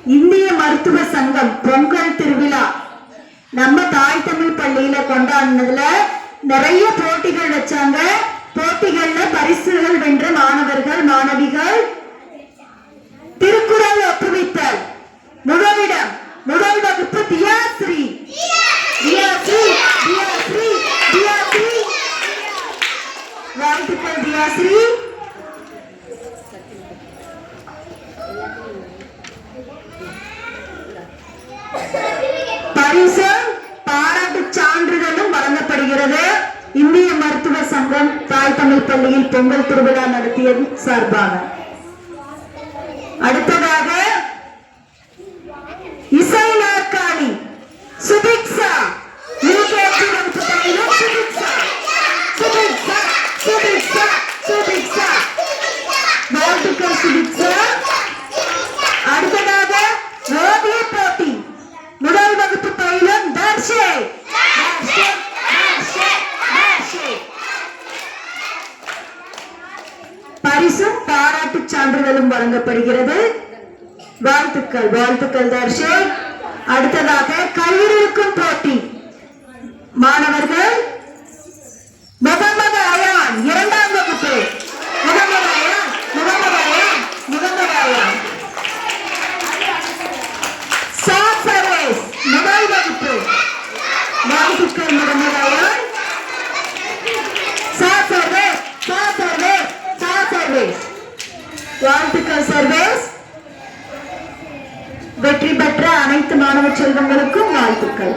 இந்திய மருத்துவ சங்கம் பொங்கல் திருவிழா நம்ம தாய் தமிழ் பள்ளியில கொண்டாடினதுல நிறைய போட்டிகள் வச்சாங்க. போட்டிகள்ல பரிசுகள் வென்ற மாணவர்கள் மாணவிகள் திருக்குறள் ஒப்புவித்தல் முதலிடம் முதல் வகுப்பு தியாஸ்ரீ. வாழ்த்துக்கள் தியாஸ்ரீ. பரிசும் பாராட்டு சான்றிதழும் வழங்கப்படுகிறது. இந்திய மருத்துவ சங்கம் தாய் தமிழ் பள்ளியில் பொங்கல் திருவிழா நடத்தியது சார்பாக. அடுத்ததாக இசை நாற்காலி சுபிக்ஷா. வாழ்த்துக்கள் சுபிக்ஷா. அடுத்ததாக ஓவிய போட்டி முதல் வகுப்பு பயிலும் தர்ஷே. பரிசும் பாராட்டு சான்றிதழும் வழங்கப்படுகிறது. வாழ்த்துக்கள் வாழ்த்துக்கள் தர்ஷே. அடுத்ததாக கயிறிழுக்கும் போட்டி மாணவர்கள் முகமது அயான் இரண்டாம் வகுப்பு. முகமது அயான் முதல் வகுப்பு. வாழ்த்துக்கள் முகமது அயான். வாழ்த்துக்கள் சர்வேஸ். வெற்றி பெற்ற அனைத்து மாணவ செல்வங்களுக்கும் வாழ்த்துக்கள்.